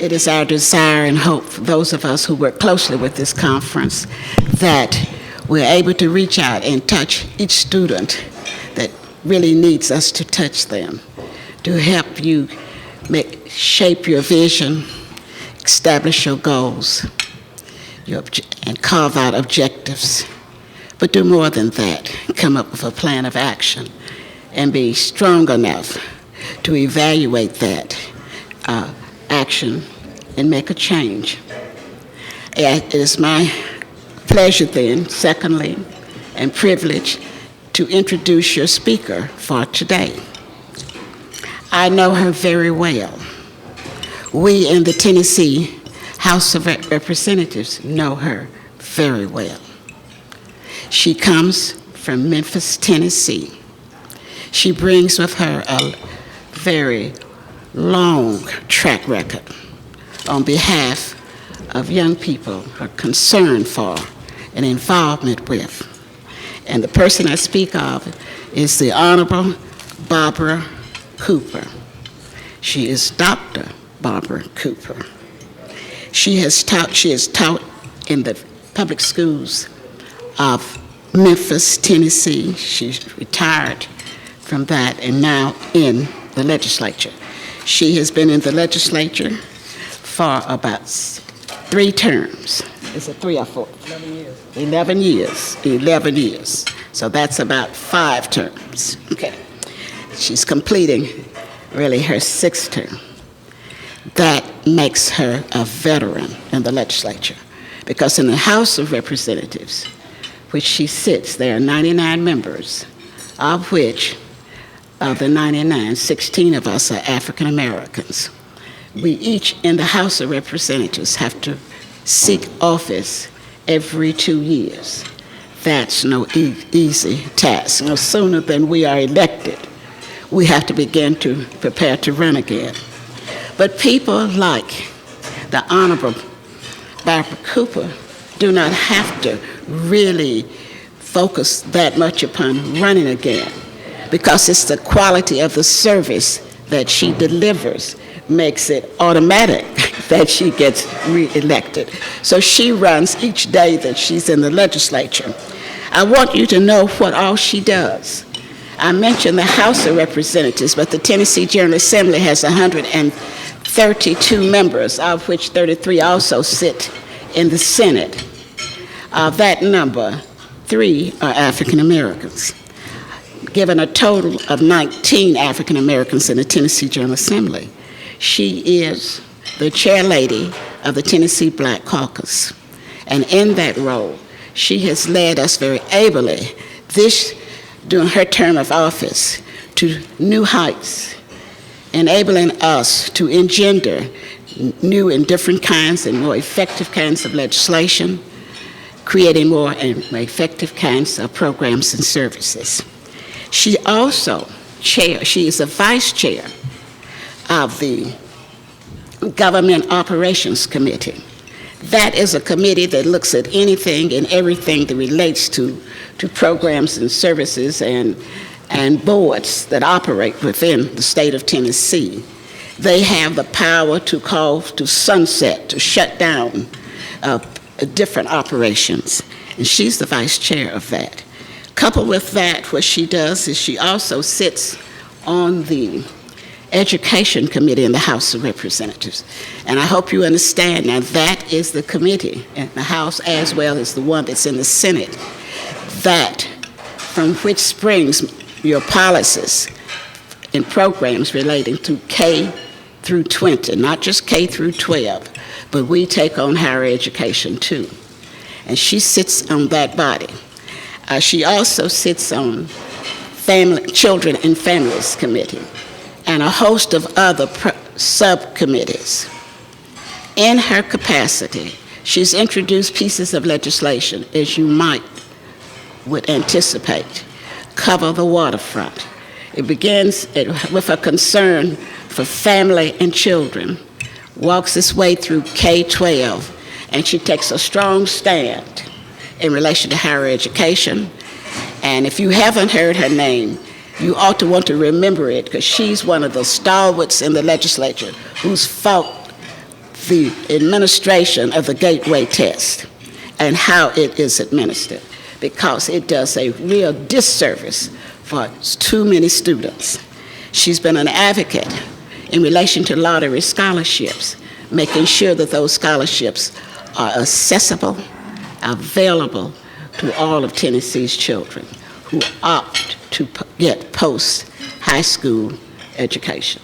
it is our desire and hope for those of us who work closely with this conference that we're able to reach out and touch each student that really needs us to touch them, to help you shape your vision, establish your goals, and carve out objectives. But do more than that. Come up with a plan of action and be strong enough to evaluate that action and make a change. It is my pleasure then, secondly, and privilege to introduce your speaker for today. I know her very well. We in the Tennessee House of Representatives know her very well. She comes from Memphis, Tennessee. She brings with her a very long track record on behalf of young people are concerned for and involvement with. And the person I speak of is the Honorable Barbara Cooper. She is Dr. Barbara Cooper. She has taught in the public schools of Memphis, Tennessee. She's retired from that and now in the legislature. She has been in the legislature for about 3 terms. Is it 3 or 4? 11 years. 11 years. 11 years. So that's about 5 terms. Okay. She's completing really her 6th term. That makes her a veteran in the legislature, because in the House of Representatives, which she sits, there are 99 members, of which, of the 99, 16 of us are African Americans. We each in the House of Representatives have to seek office every 2 years. That's no easy task. No sooner than we are elected, we have to begin to prepare to run again. But people like the Honorable Barbara Cooper do not have to really focus that much upon running again, because it's the quality of the service that she delivers makes it automatic that she gets reelected. So she runs each day that she's in the legislature. I want you to know what all she does. I mentioned the House of Representatives, but the Tennessee General Assembly has 132 members, of which 33 also sit in the Senate. Of that number, 3 are African Americans, given a total of 19 African Americans in the Tennessee General Assembly. She is the chair lady of the Tennessee Black Caucus. And in that role, she has led us very ably during her term of office to new heights, enabling us to engender new and different kinds and more effective kinds of legislation, creating more and more effective kinds of programs and services. She also she is a vice chair of the Government Operations Committee. That is a committee that looks at anything and everything that relates to programs and services and boards that operate within the state of Tennessee. They have the power to call to sunset, to shut down different operations. And she's the vice chair of that. Coupled with that, what she does is she also sits on the Education Committee in the House of Representatives. And I hope you understand now that is the committee in the House as well as the one that's in the Senate, that from which springs your policies and programs relating to K through 20, not just K through 12, but we take on higher education too. And she sits on that body. She also sits on Children and Families Committee and a host of other subcommittees. In her capacity, she's introduced pieces of legislation, as you would anticipate, cover the waterfront. It begins with a concern for family and children, walks its way through K-12, and she takes a strong stand in relation to higher education. And if you haven't heard her name, you ought to want to remember it, because she's one of the stalwarts in the legislature who's fought the administration of the Gateway test and how it is administered, because it does a real disservice for too many students. She's been an advocate in relation to lottery scholarships, making sure that those scholarships are accessible, available to all of Tennessee's children who opt to get post-high school education.